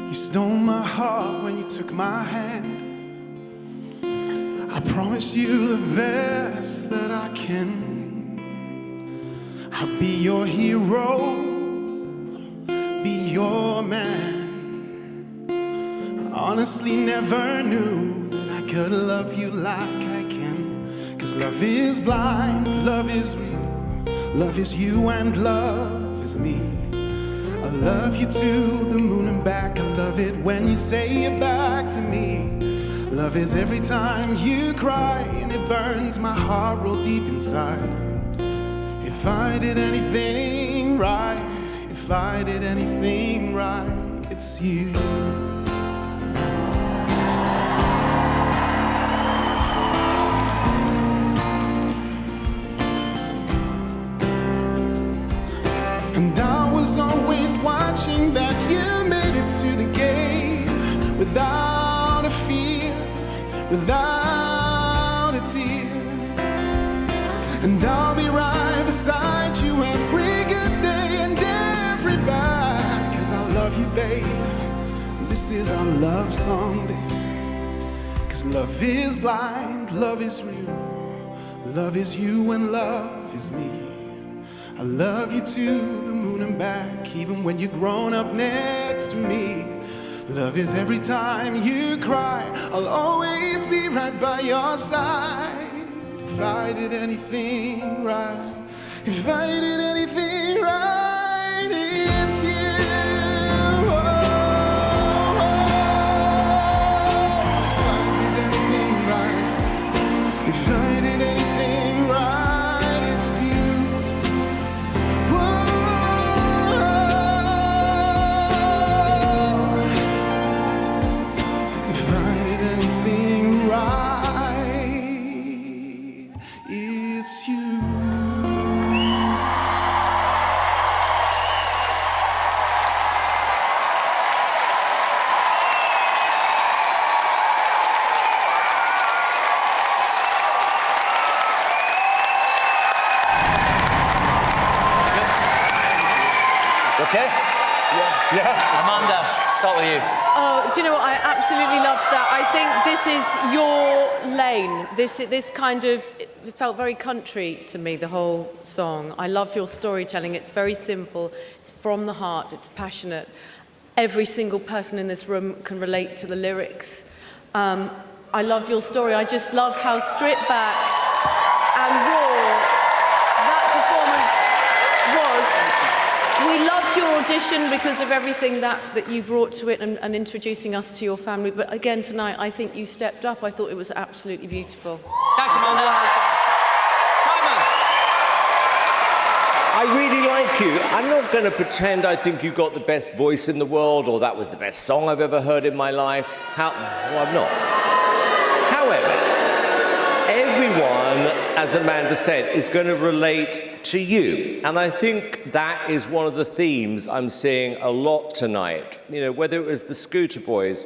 You stole my heart when you took my hand. I promise you the best that I can. I'll be your hero, be your man. I honestly never knew that I could love you like I can. 'Cause love is blind, love is real, love is you and love is me. I love you to the moon and back. I love it when you say it back to me. Love is every time you cry, and it burns my heart real deep inside. If I did anything right, if I did anything right, it's you. And I was always watching that you made it to the gate without a fear, without a tear. And I'll be right beside you every good day and every bad. 'Cause I love you, babe. This is our love song, babe. 'Cause love is blind, love is real, love is you and love is me. I love you to the moon and back, even when you're grown up next to me. Love is every time you cry, I'll always be right by your side. If I did anything right, if I did anything right, it's you. Oh, oh, oh. If I did anything right, if I did anything right, it's you. Amanda, start with you. Oh, do you know what? I absolutely loved that. I think this is your lane. This kind of, it felt very country to me, the whole song. I love your storytelling. It's very simple. It's from the heart. It's passionate. Every single person in this room can relate to the lyrics. I love your story. I just love how stripped back and raw that performance was. We loved your audition because of everything that you brought to it and introducing us to your family. But again, tonight, I think you stepped up. I thought it was absolutely beautiful. Thanks, Amanda. Simon. I really like you. I'm not going to pretend I think you got the best voice in the world or that was the best song I've ever heard in my life. Well, I'm not. However, everyone, as Amanda said, is going to relate to you. And I think that is one of the themes I'm seeing a lot tonight. You know, whether it was the Scooter Boys,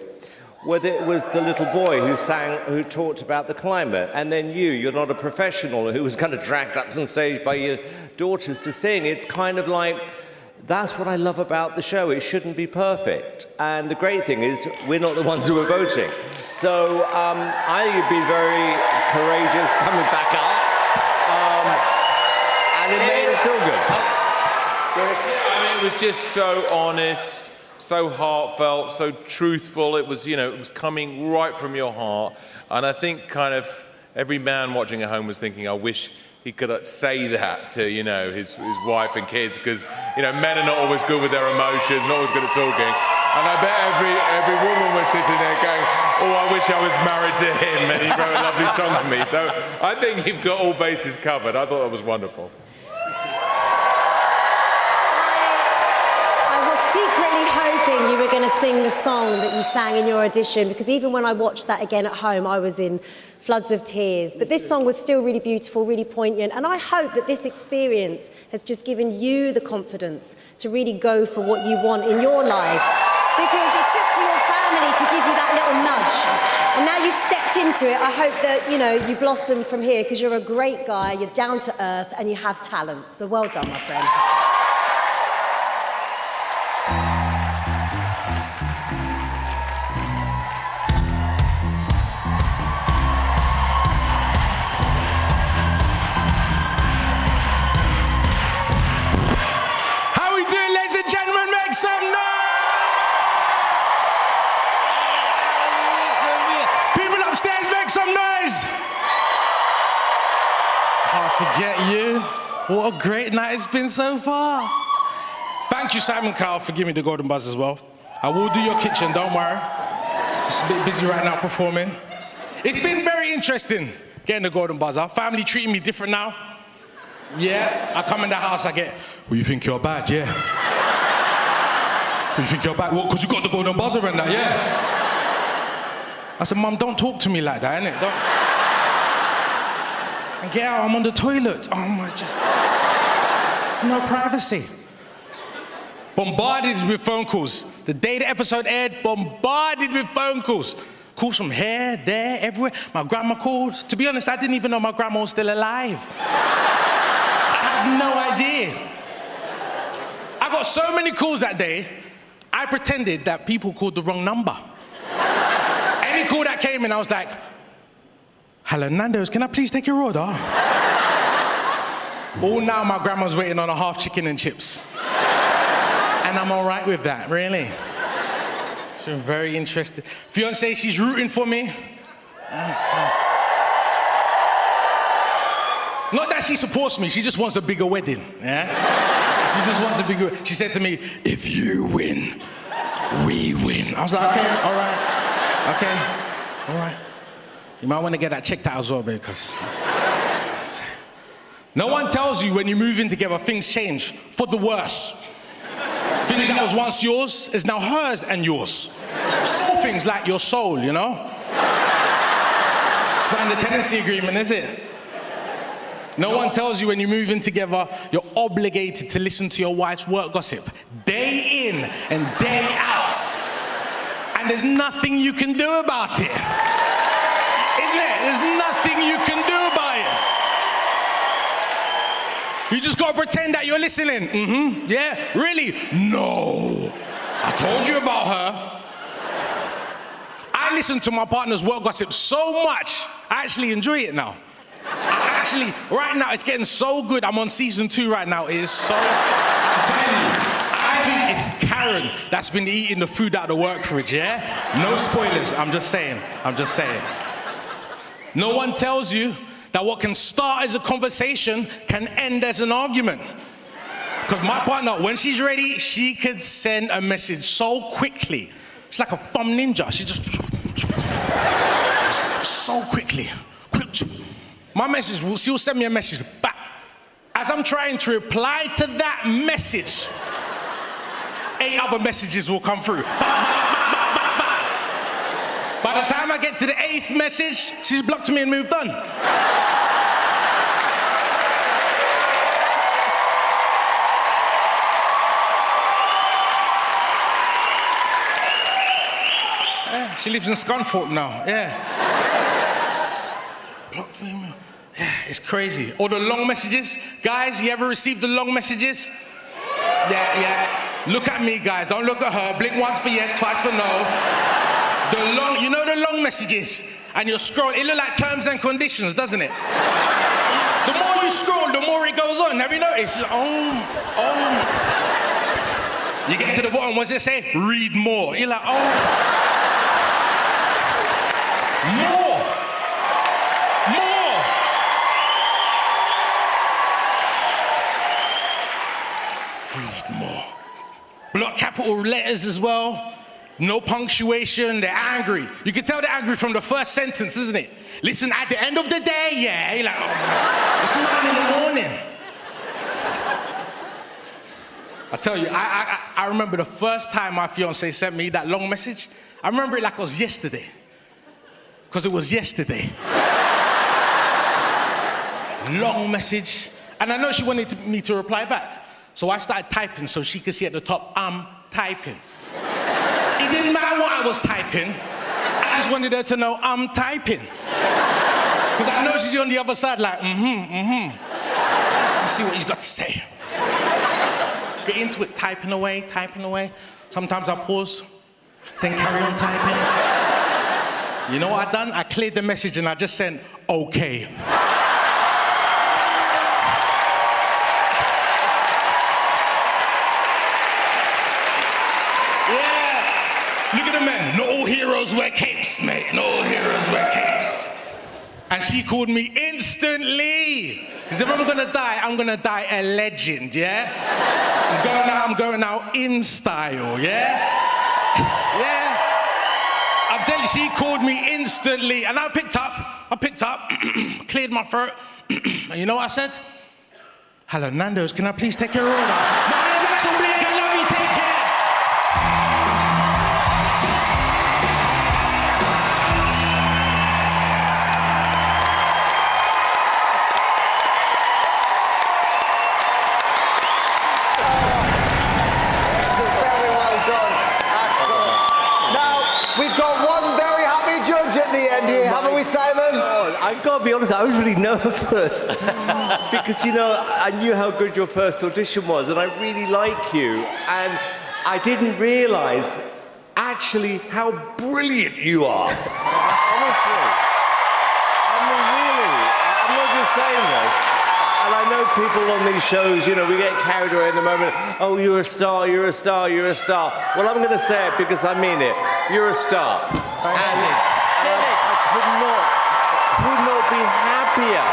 whether it was the little boy who talked about the climate, and then you're not a professional, who was kind of dragged up on stage by your daughters to sing. It's kind of like, that's what I love about the show. It shouldn't be perfect. And the great thing is, we're not the ones who are voting. So I think you've been very courageous coming back up. And it made it feel good. I mean, it was just so honest, so heartfelt, so truthful. It was, you know, it was coming right from your heart. And I think kind of every man watching at home was thinking, I wish he could say that to, you know, his wife and kids, because, you know, men are not always good with their emotions, not always good at talking. And I bet every woman was sitting there going, oh, I wish I was married to him and he wrote a lovely song for me. So I think you've got all bases covered. I thought that was wonderful. I was secretly hoping you were going to sing the song that you sang in your audition, because even when I watched that again at home, I was in floods of tears. But this song was still really beautiful, really poignant. And I hope that this experience has just given you the confidence to really go for what you want in your life. Because it took for your family to give you that little nudge. And now you stepped into it. I hope that, you know, you blossom from here, because you're a great guy, you're down to earth, and you have talent. So well done, my friend. Forget you. What a great night it's been so far. Thank you, Simon Cowell, for giving me the Golden Buzz as well. I will do your kitchen, don't worry. Just a bit busy right now performing. It's been very interesting getting the Golden Buzzer. Family treating me different now. Yeah, I come in the house, I get, well, you think you're bad, yeah. You think you're bad? Well, because you got the Golden Buzzer and that, yeah. I said, Mum, don't talk to me like that, innit? Don't. And get out, I'm on the toilet. Oh my, just... No privacy. Bombarded with phone calls. The day the episode aired, bombarded with phone calls. Calls from here, there, everywhere. My grandma called. To be honest, I didn't even know my grandma was still alive. I had no idea. I got so many calls that day, I pretended that people called the wrong number. Any call that came in, I was like, hello, Nando's, can I please take your order? All now my grandma's waiting on a half chicken and chips. And I'm all right with that, really. It's been very interesting. Fiancé, she's rooting for me. Not that she supports me, she just wants a bigger wedding, yeah? She just wants a bigger... She said to me, if you win, we win. I was like, okay, all right, okay, all right. You might want to get that checked out as well, because... No one tells you when you move in together, things change for the worse. Things that was once yours is now hers and yours. Small things like your soul, you know? It's not in the tenancy agreement, is it? No one tells you when you move in together, you're obligated to listen to your wife's work gossip. Day in and day out. And there's nothing you can do about it. Isn't it? There's nothing you can do about it. You just gotta pretend that you're listening. Mm-hmm. Yeah? Really? No. I told you about her. I listen to my partner's work gossip so much, I actually enjoy it now. Right now, it's getting so good. I'm on season 2 right now. It is so, I'm telling you, I think it's Karen that's been eating the food out of the work fridge, yeah? No spoilers, I'm just saying. No one tells you that what can start as a conversation can end as an argument. Because my partner, when she's ready, she could send a message so quickly. She's like a thumb ninja. She just... so quickly. My message, she'll send me a message back. As I'm trying to reply to that message, 8 other messages will come through. By the time I get to the 8th message, she's blocked me and moved on. Yeah, she lives in Scunthorpe now, yeah. Blocked me. Yeah, it's crazy. Or the long messages. Guys, you ever received the long messages? Yeah. Look at me, guys. Don't look at her. Blink once for yes, twice for no. You know the long messages? And you're scrolling. It looks like terms and conditions, doesn't it? The more you scroll, the more it goes on. Have you noticed? You get to the bottom, what's it say? Read more. You're like, more. Read more. Block capital letters as well. No punctuation, they're angry. You can tell they're angry from the first sentence, isn't it? Listen, at the end of the day, yeah. You're like, it's 9 in the morning. I tell you, I remember the first time my fiancé sent me that long message. I remember it like it was yesterday. Because it was yesterday. Long message. And I know she wanted me to reply back. So I started typing so she could see at the top, I'm typing. It didn't matter what I was typing. I just wanted her to know I'm typing. Because I know she's on the other side like, Let's see what he's got to say. Get into it, typing away. Sometimes I pause, then carry on typing. You know what I done? I cleared the message and I just sent, okay. Look at the men. Not all heroes wear capes, mate. Not all heroes wear capes. And she called me instantly. Because if I'm gonna die a legend, yeah? I'm going out in style, yeah? Yeah? I'm telling you, she called me instantly, and I picked up, cleared my throat, and you know what I said? Hello, Nando's, can I please take your order? My name's Axel, I love you, take care! Very well done, Axel. Now, we've got one very happy judge at the end here, haven't we, Simon? I've got to be honest, I was really nervous because, you know, I knew how good your first audition was and I really like you. And I didn't realise actually how brilliant you are. Honestly. I mean, really, I'm not just saying this. And I know people on these shows, you know, we get carried away in the moment. Oh, you're a star, you're a star, you're a star. Well, I'm going to say it because I mean it. You're a star. Could not be happier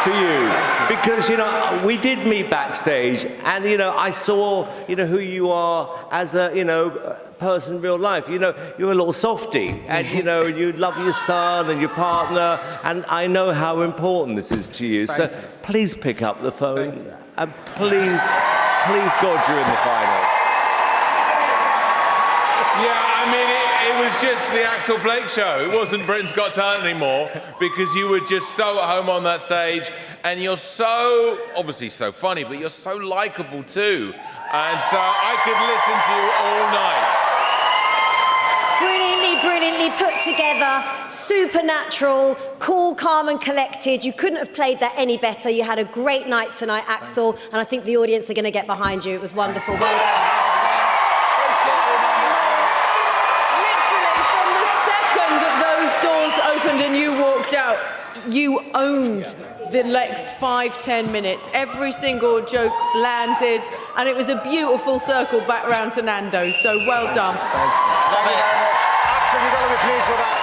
for you because, you know, we did meet backstage and, you know, I saw, you know, who you are as a, you know, person in real life. You know, you're a little softy and, you know, you love your son and your partner and I know how important this is to you. So please pick up the phone and please, God, you're in the final. Yeah, I mean, it was just the Axel Blake show. It wasn't Britain's Got Talent anymore because you were just so at home on that stage and you're so, obviously so funny, but you're so likeable too. And so I could listen to you all night. Brilliantly put together, supernatural, cool, calm and collected. You couldn't have played that any better. You had a great night tonight, Axel, and I think the audience are going to get behind you. It was wonderful. Well done. And you walked out, you owned the next 5-10 minutes. Every single joke landed, and it was a beautiful circle back round to Nando's, so well done. Thank you very much. Axel, you've got to be pleased with that.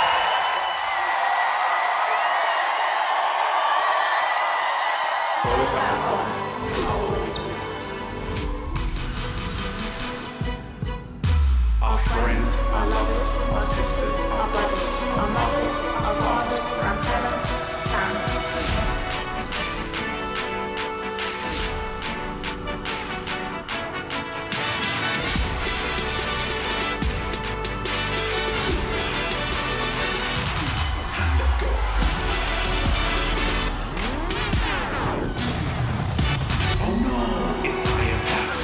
Our friends, our lovers, our sisters, our brothers, our mothers, our fathers, grandparents, family. Let's go. Oh no, it's fire power.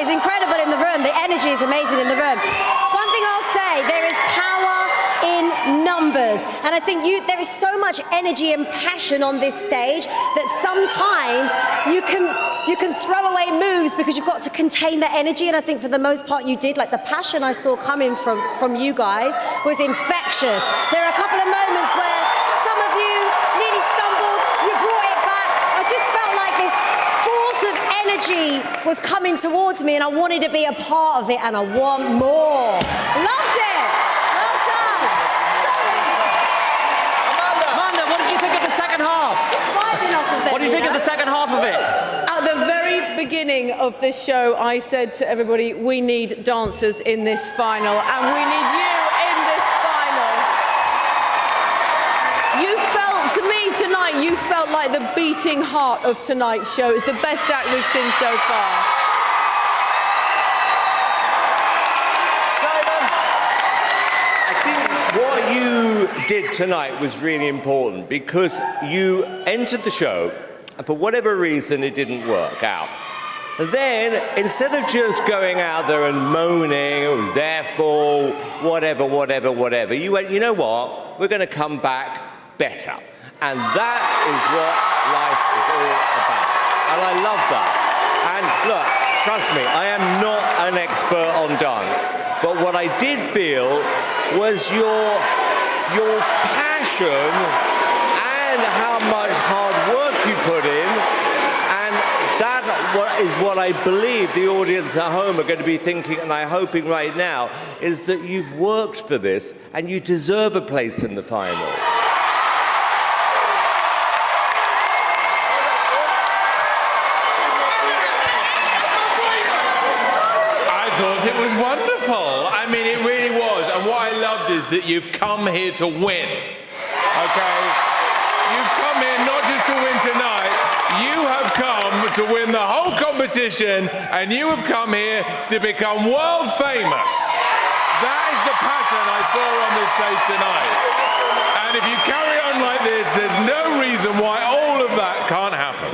is incredible in the room. The energy is amazing in the room. One thing I'll say, there is power in numbers. And I think there is so much energy and passion on this stage that sometimes you can throw away moves because you've got to contain that energy. And I think for the most part you did. Like the passion I saw coming from you guys was infectious. There are a couple of moments where some of you nearly stumbled, you brought it back. I just felt like this force of energy was coming towards me and I wanted to be a part of it and I want more. Loved it. Well done. Sorry. Amanda, what did you think of the second half? What do you think of the second half of it? At the very beginning of this show, I said to everybody, we need dancers in this final, and we need you in this final. You felt, to me tonight, you felt like the beating heart of tonight's show. It's the best act we've seen so far. I think what you did tonight was really important because you entered the show and for whatever reason it didn't work out. Then, instead of just going out there and moaning, it was their fault, whatever, you went, you know what, we're going to come back better. And that is what life is all about. And I love that. And look, trust me, I am not an expert on dance, but what I did feel was your passion and how much hard work you put in, and that is what I believe the audience at home are going to be thinking, and I'm hoping right now, is that you've worked for this and you deserve a place in the final. I thought it was wonderful. I mean, it really was. And what I loved is that you've come here to win. Okay? You've come here not just to win tonight. You have come to win the whole competition, and you have come here to become world famous. That is the passion I saw on this stage tonight. And if you carry on like this, there's no reason why all of that can't happen.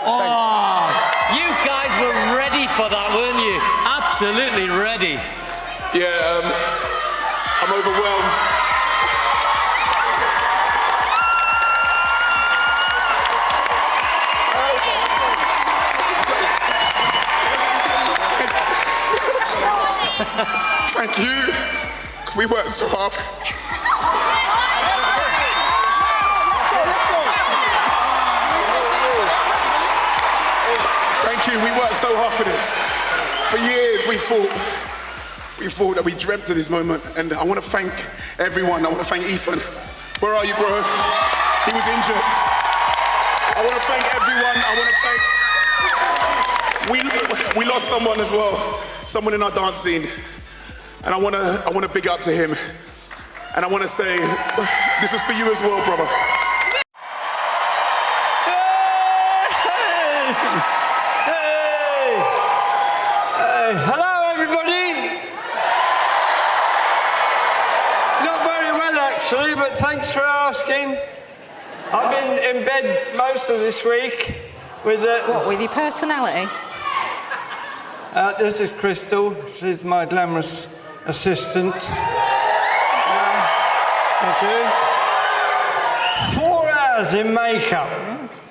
Oh, you guys were ready for that, weren't you? Absolutely ready. Yeah, I'm overwhelmed. Thank you, because we worked so hard. Thank you, we worked so hard for this. For years we thought that we dreamt of this moment, and I want to thank everyone. I want to thank Ethan. Where are you, bro? He was injured. I want to thank everyone. I want to thank... We lost someone as well, someone in our dance scene. And I want to big up to him. And I want to say, this is for you as well, brother. Hello, everybody. Not very well, actually, but thanks for asking. I've been in bed most of this week with... What, with your personality? This is Crystal. She's my glamorous assistant. Thank you. 4 hours in makeup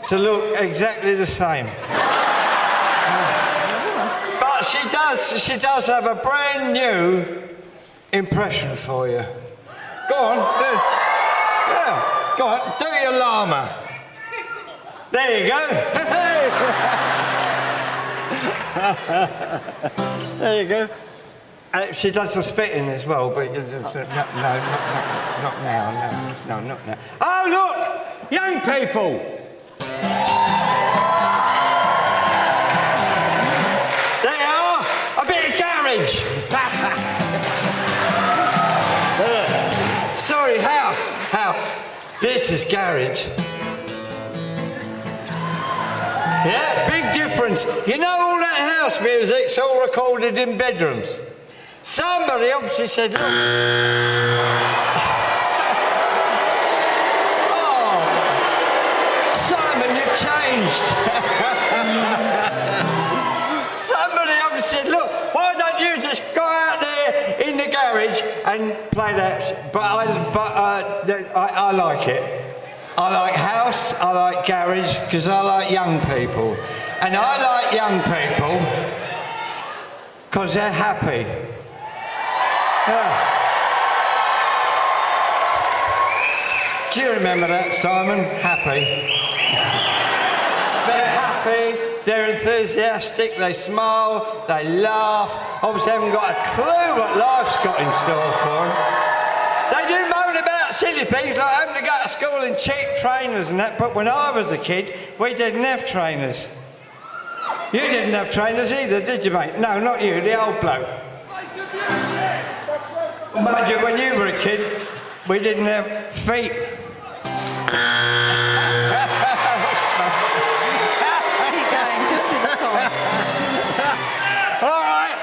to look exactly the same. But she does have a brand new impression for you. Go on, do your llama. There you go. There you go. She does the spitting as well, but no, not now. No, not now. Oh, look! Young people! They are! A bit of garage! Sorry, house. This is garage. Yeah, big difference. You know all that house music's all recorded in bedrooms. Somebody obviously said, look. Oh, Simon, you've changed. somebody else said, look, why don't you just go out there in the garage and play that? But I like it. I like house, I like garage, because I like young people. And I like young people because they're happy. Yeah. Do you remember that, Simon? Happy. They're happy, they're enthusiastic, they smile, they laugh. Obviously haven't got a clue what life's got in store for them. They do moan about silly things like having to go to school in cheap trainers and that, but when I was a kid, we didn't have trainers. You didn't have trainers either, did you, mate? No, not you, the old bloke. Mind you, when you were a kid, we didn't have feet. Keep going, just do the song. All right.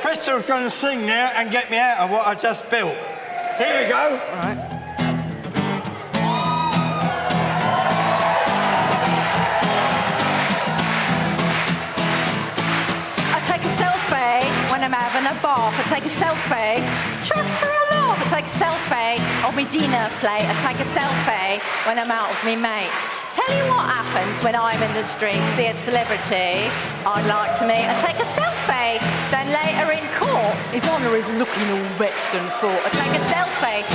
Crystal's going to sing now and get me out of what I just built. Here we go. All right. I take a selfie when I'm having a bath. I take a selfie just for a laugh. I take a selfie on my dinner plate. I take a selfie when I'm out with me mates. Tell you what happens when I'm in the street, see a celebrity I'd like to meet. I take a selfie. Then later in court, His Honour is looking all vexed and fraught. I take a selfie.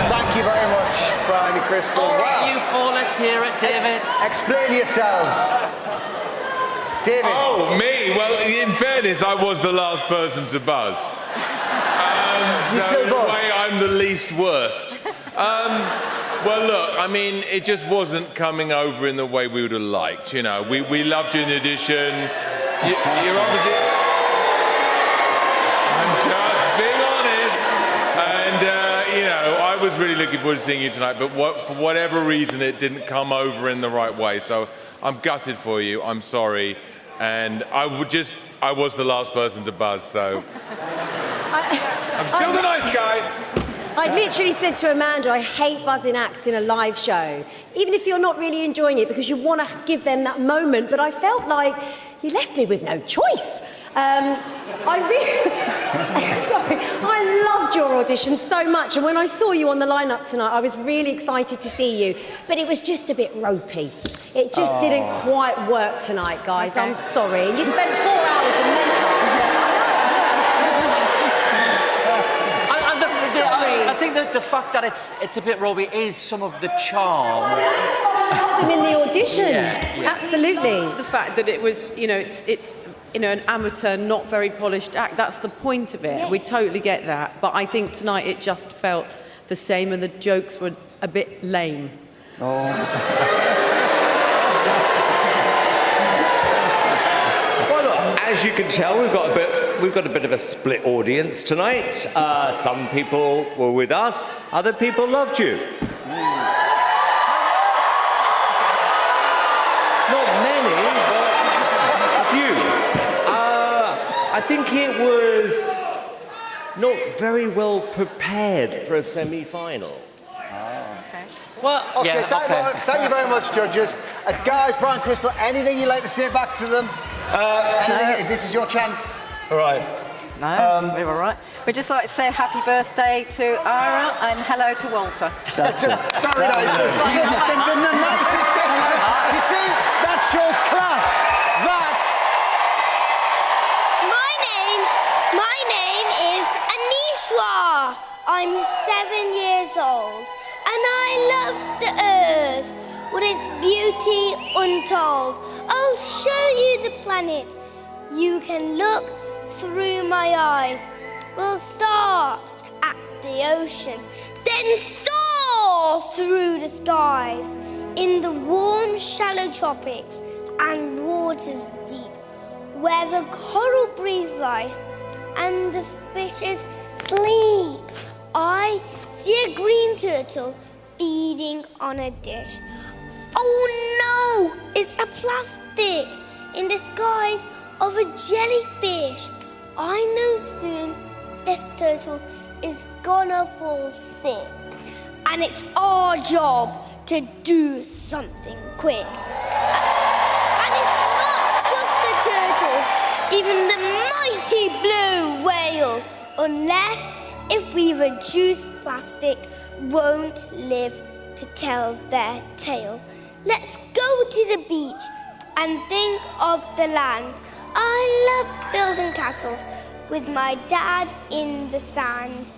Thank you very much, Brian and Crystal. All right, Wow. you four, let's hear it, David. Explain yourselves. David. Oh, me? Well, in fairness, I was the last person to buzz. You So still in a buzz? way, I'm the least worst. Well, look, I mean, it just wasn't coming over in the way we would have liked. You know, we loved you in the audition. You're obviously... I'm just being honest. And, you know, I was really looking forward to seeing you tonight, but for whatever reason, it didn't come over in the right way. So I'm gutted for you. I'm sorry. And I was the last person to buzz, so... I'm still the nice guy. I literally said to Amanda, I hate buzzing acts in a live show, even if you're not really enjoying it, because you want to give them that moment. But I felt like you left me with no choice. Sorry, I loved your audition so much, and when I saw you on the lineup tonight, I was really excited to see you. But it was just a bit ropey. It just didn't quite work tonight, guys. Okay. I'm sorry. You spent 4 hours in makeup. I think that the fact that it's a bit ropey is some of the charm. I'm in the auditions. Yeah. Absolutely. The fact that it was, it's an amateur, not very polished act. That's the point of it. Yes. We totally get that. But I think tonight it just felt the same, and the jokes were a bit lame. Well, look, as you can tell, we've got a bit of a split audience tonight. Some people were with us, other people loved you. Not many, but a few. I think it was not very well prepared for a semi-final. Well, Okay, yeah, okay. Thank you very much, judges. Guys, Brian, Crystal, anything you'd like to say back to them? Anything? This is your chance. All right. No, we're all right. We'd just like to say happy birthday to Ira and hello to Walter. That's it. Very nice. The nicest thing. You see, that shows class. My name is Aneeshwar. I'm 7 years old, and I love the earth with its beauty untold. I'll show you the planet. You can look through my eyes. We'll start at the oceans, then soar through the skies, in the warm, shallow tropics and waters deep, where the coral breathes life and the fishes sleep. I see a green turtle feeding on a dish. Oh no, it's a plastic. in the disguise of a jellyfish. I know soon this turtle is gonna fall sick, and it's our job to do something quick. And it's not just the turtles, even the mighty blue whale, unless if we reduce plastic, won't live to tell their tale. Let's go to the beach and think of the land. I love building castles with my dad in the sand.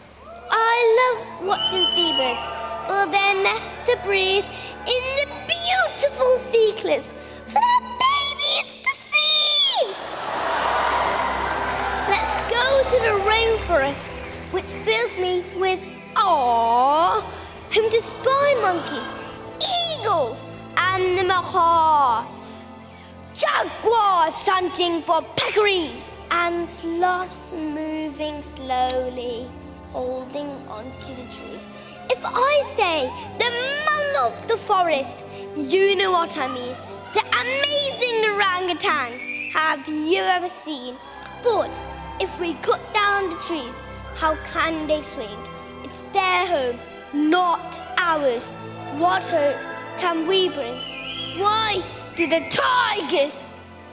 I love watching seabirds build their nests to breathe in the beautiful sea cliffs for their babies to feed. Let's go to the rainforest, which fills me with awe, home to spy monkeys, eagles, and the macaw, jaguars hunting for peccaries, and sloths moving slowly, holding onto the trees. If I say the man of the forest, you know what I mean. The amazing orangutan, have you ever seen? But if we cut down the trees, how can they swing? It's their home, not ours. What hope can we bring? Why do the tigers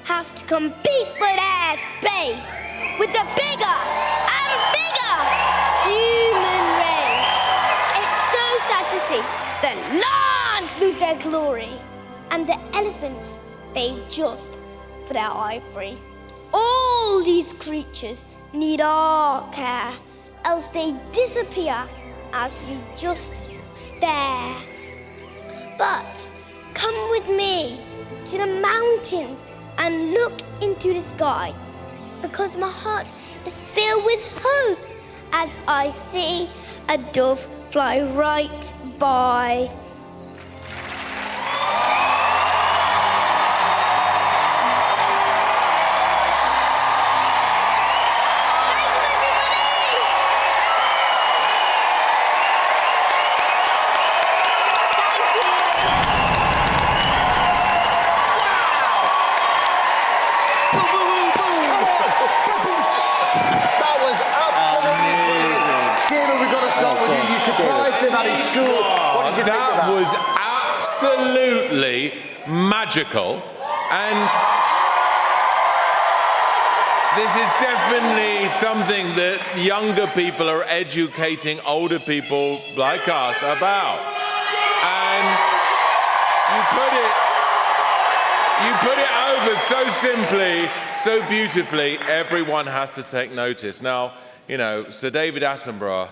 have to compete for their space with the bigger and bigger human race? It's so sad to see the lions lose their glory and the elephants pay just for their ivory. All these creatures need our care, else they disappear as we just stare. But come with me to the mountains and look into the sky, because my heart is filled with hope as I see a dove fly right by. That was absolutely magical, and this is definitely something that younger people are educating older people like us about. And you put it over so simply, so beautifully, everyone has to take notice. Now, you know, Sir David Attenborough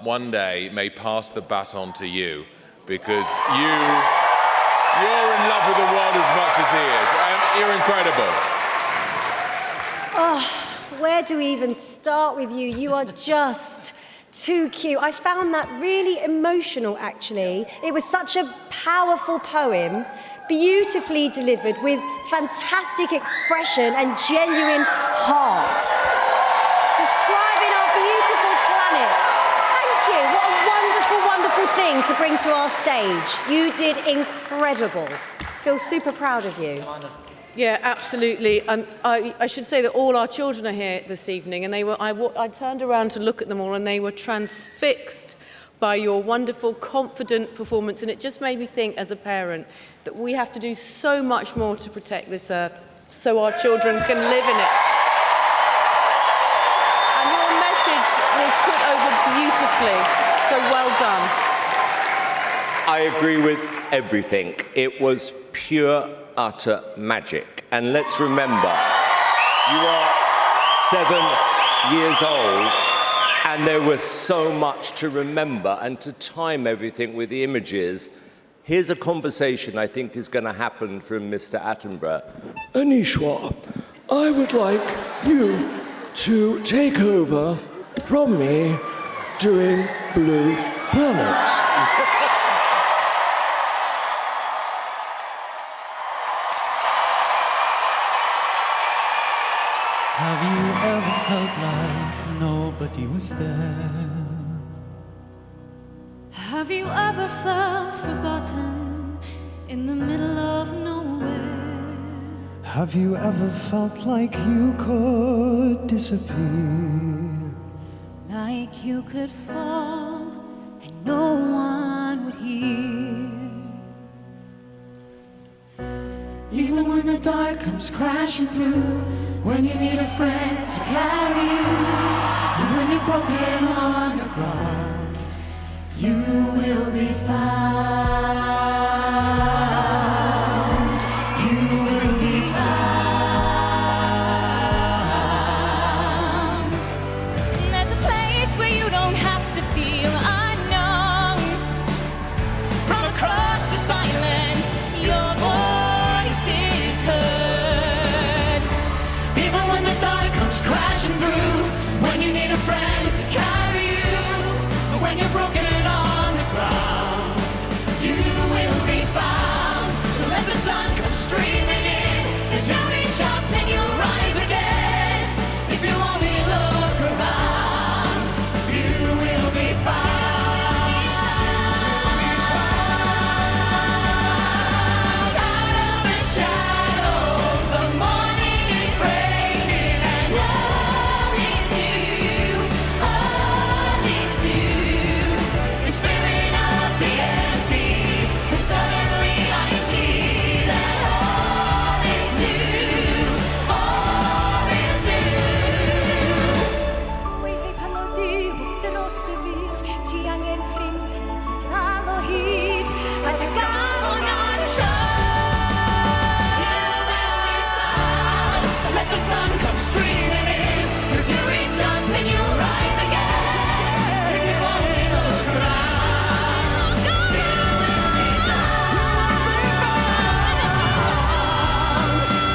one day may pass the baton to you, because you're in love with the world as much as he is, and you're incredible. Oh, where do we even start with you? You are just too cute. I found that really emotional, actually. It was such a powerful poem, beautifully delivered with fantastic expression and genuine heart, describing our beautiful planet. Thank you. What a wonderful, wonderful thing to bring to our stage. You did incredible. Feel super proud of you. Yeah, absolutely. I should say that all our children are here this evening, and I turned around to look at them all, and they were transfixed by your wonderful, confident performance, and it just made me think, as a parent, that we have to do so much more to protect this earth so our children can live in it. And your message was put over beautifully, so well done. I agree with everything. It was pure, utter magic. And let's remember, you are 7 years old, and there was so much to remember and to time everything with the images. Here's a conversation I think is going to happen from Mr. Attenborough. Aneeshwar, I would like you to take over from me doing Blue Planet. Have you ever felt like nobody was there? Have you ever felt forgotten in the middle of nowhere? Have you ever felt like you could disappear? Like you could fall and no one would hear. Even when the dark comes crashing through, when you need a friend to carry you, and when you're broken on the ground, you will be found. You will be found. There's a place where you don't have to feel unknown. From across the silence, your voice is heard. Even when the dark comes crashing through, when you need a friend to carry you, and when you're broken on the ground, you will be found. So let the sun come streaming in, as you reach up and you rise again. If you only look around, you will be found. Out of the shadows, the morning is breaking, and all is new, all is new. It's filling up the empty, and suddenly I see that all is new, all is new. Weiddi pan o di wrth dy nos dy fyd, ti angen ffrind ti ddal o hyd, a dy galon ar y You will be found. So let the sun come streaming in, as you reach up and you rise again. If you only look around, you will be found.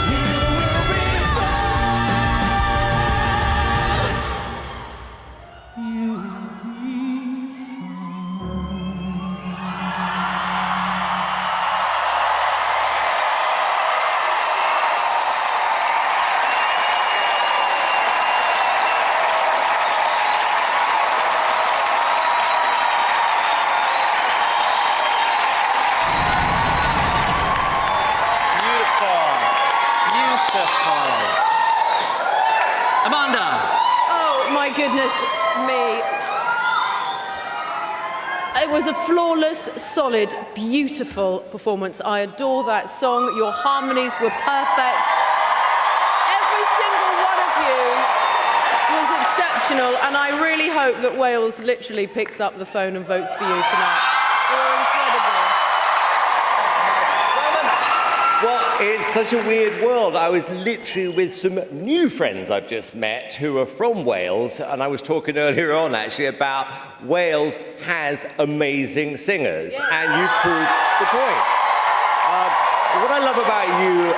You will be found. You will Beautiful. Beautiful. Amanda. Oh, my goodness me. It was a flawless, solid, beautiful performance. I adore that song. Your harmonies were perfect. Every single one of you was exceptional, and I really hope that Wales literally picks up the phone and votes for you tonight. You're incredible. Well, it's such a weird world. I was literally with some new friends I've just met who are from Wales, and I was talking earlier on actually about Wales has amazing singers, and you proved the point. What I love about you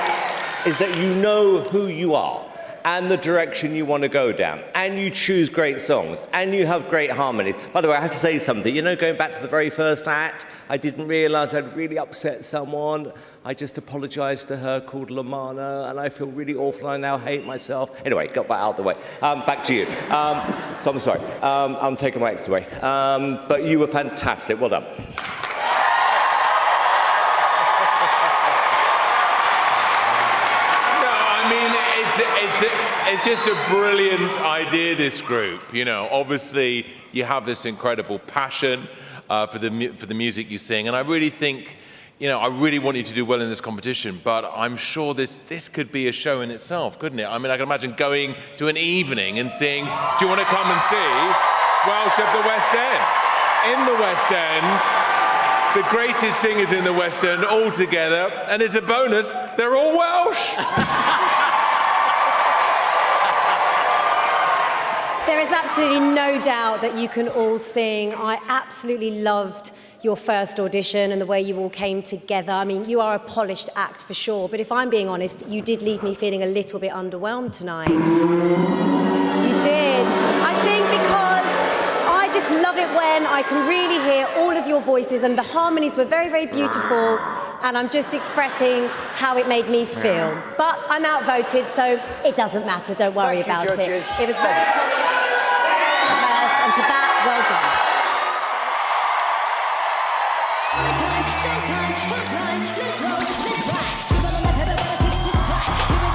is that you know who you are and the direction you want to go down, and you choose great songs, and you have great harmonies. By the way, I have to say something. You know, going back to the very first act, I didn't realise I'd really upset someone. I just apologised to her, called Lamana, and I feel really awful. I now hate myself. Anyway, got that out of the way. Back to you. So I'm sorry. I'm taking my ex away. But you were fantastic. Well done. It's just a brilliant idea, this group. You know, obviously you have this incredible passion for the music you sing, and I really think, you know, I really want you to do well in this competition, but I'm sure this could be a show in itself, couldn't it? I mean, I can imagine going to an evening and seeing, do you want to come and see Welsh of the West End? In the West End, the greatest singers in the West End all together, and as a bonus, they're all Welsh. There is absolutely no doubt that you can all sing. I absolutely loved your first audition and the way you all came together. I mean, you are a polished act for sure, but if I'm being honest, you did leave me feeling a little bit underwhelmed tonight. You did. I think because I just love it when I can really hear all of your voices, and the harmonies were very, very beautiful, and I'm just expressing how it made me feel. But I'm outvoted, so it doesn't matter. Don't worry about it. It was very polished. And for that, well done. Showtime, hotline, let's roll, let's ride. You wanna let everybody take this time.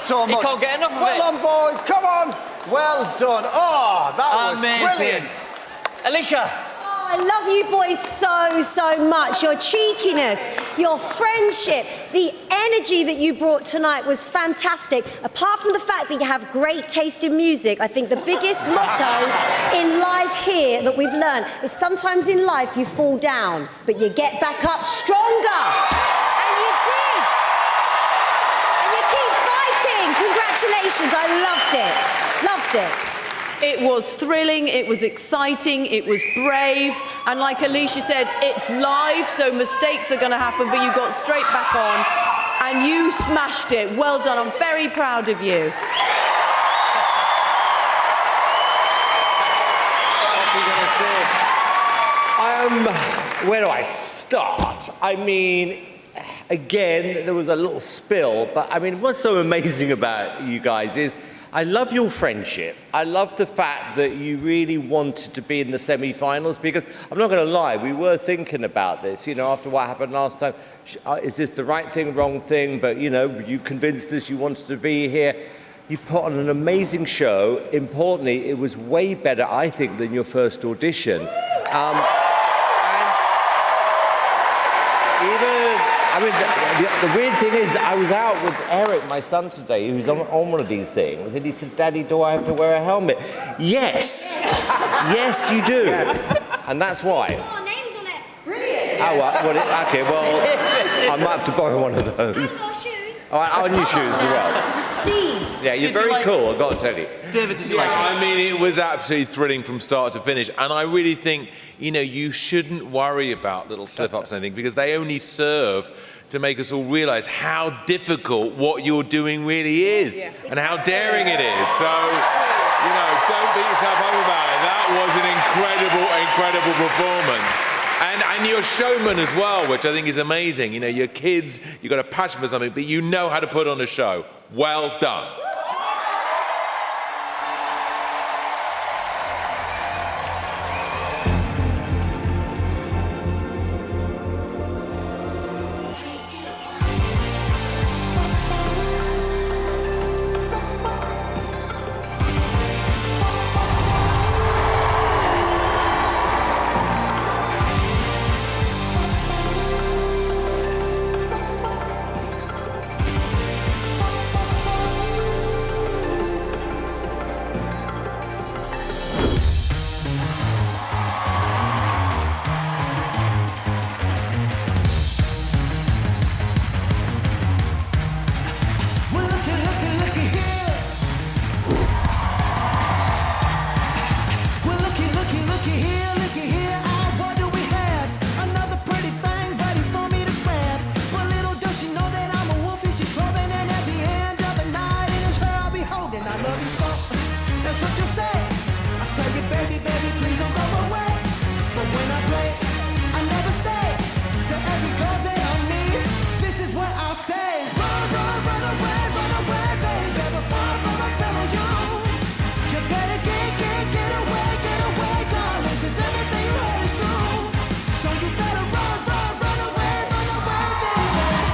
so much. He can't get enough of it. Well done, boys. Come on. Well done. Oh, that was Amazing. brilliant. Alicia. I love you boys so much. Your cheekiness, your friendship, the energy that you brought tonight was fantastic. Apart from the fact that you have great taste in music, I think the biggest motto in life here that we've learned is sometimes in life you fall down, but you get back up stronger. And you did. And you keep fighting. Congratulations. I loved it. Loved it. It was thrilling, it was exciting, it was brave, and like Alicia said, it's live, so mistakes are going to happen, but you got straight back on, and you smashed it. Well done, I'm very proud of you. What's he going to say? Where do I start? I mean, again, there was a little spill, but I mean, what's so amazing about you guys is I love your friendship. I love the fact that you really wanted to be in the semi-finals, because I'm not going to lie, we were thinking about this, you know, after what happened last time. Is this the right thing, wrong thing? But, you know, you convinced us you wanted to be here. You put on an amazing show. Importantly, it was way better, I think, than your first audition. The weird thing is, I was out with Eric, my son, today, who's on one of these things, and he said, Daddy, do I have to wear a helmet? Yes! Yes, you do. Yes. And that's why. Oh, names on it. Brilliant. Oh, okay, well, I might have to borrow one of those. I've got shoes. Oh, I need shoes as well. Steez. Yeah, you're very cool, I've got to tell you. David, did you like it? I mean, it was absolutely thrilling from start to finish. And I really think, you know, you shouldn't worry about little slip-ups and anything, because they only serve to make us all realise how difficult what you're doing really is, and how daring it is. So, you know, don't beat yourself up about it. That was an incredible performance. And you're a showman as well, which I think is amazing. You know, you're kids, you've got a passion for something, but you know how to put on a show. Well done.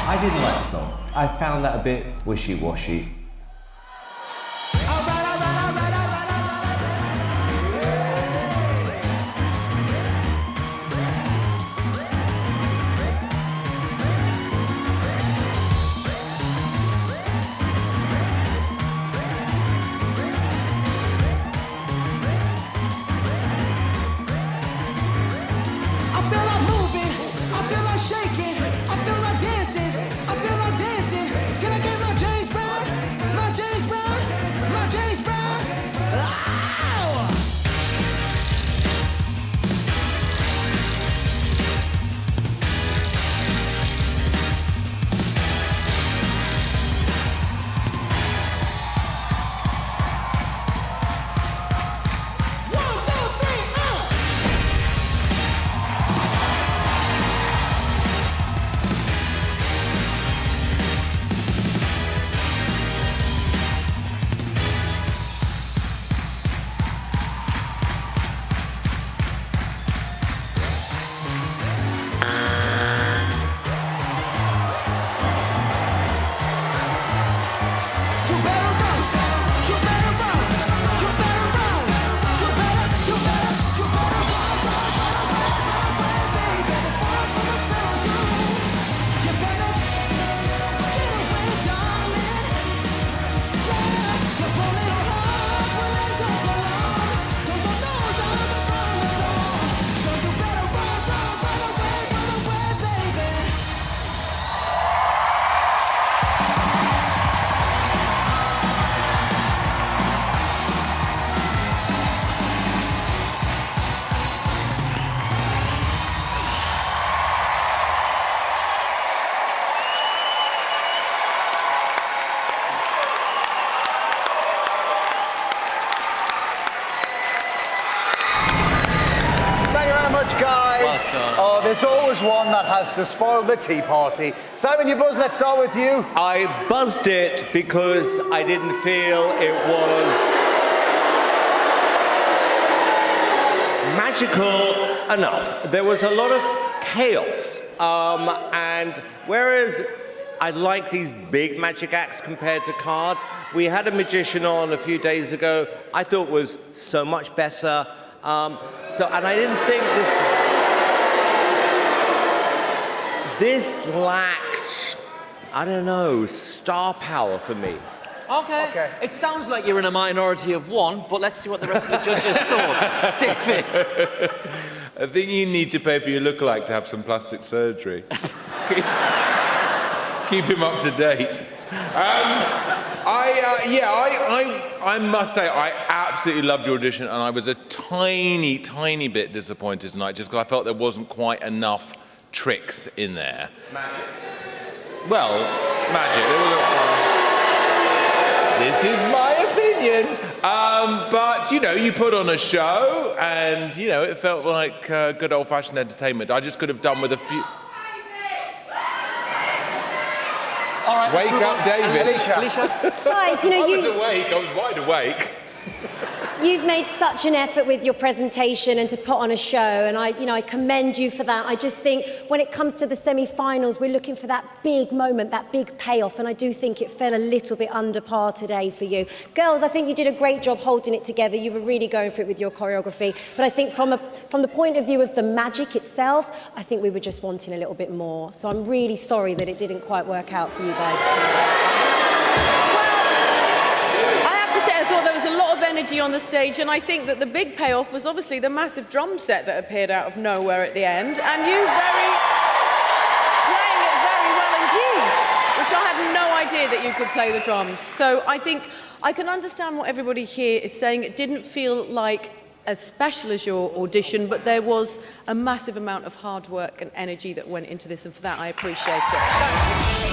I didn't like the song. I found that a bit wishy-washy. darling. Oh, there's always one that has to spoil the tea party. Simon, you buzz, let's start with you. I buzzed it because I didn't feel it was magical enough. There was a lot of chaos. And whereas I like these big magic acts compared to cards, we had a magician on a few days ago I thought was so much better. And I didn't think this lacked, I don't know, star power for me. Okay. It sounds like you're in a minority of one, but let's see what the rest of the judges thought. David. I think you need to pay for your lookalike to have some plastic surgery. Keep him up to date. I must say, I absolutely loved your audition, and I was a tiny, tiny bit disappointed tonight, just because I felt there wasn't quite enough tricks in there. Magic. Well, magic. This is my opinion. But, you know, you put on a show, and, you know, it felt like good old-fashioned entertainment. I just could have done with a few... All right, wake up, David. Alicia. Guys, you know, I was awake. I was wide awake. You've made such an effort with your presentation and to put on a show, and I commend you for that. I just think when it comes to the semi-finals, we're looking for that big moment, that big payoff, and I do think it fell a little bit under par today for you. Girls, I think you did a great job holding it together. You were really going for it with your choreography, but I think from the point of view of the magic itself, I think we were just wanting a little bit more. So I'm really sorry that it didn't quite work out for you guys today. I thought there was a lot of energy on the stage, and I think that the big payoff was obviously the massive drum set that appeared out of nowhere at the end, and you playing it very well indeed, which I had no idea that you could play the drums. So I think I can understand what everybody here is saying. It didn't feel like as special as your audition, but there was a massive amount of hard work and energy that went into this, and for that I appreciate it. Thank you.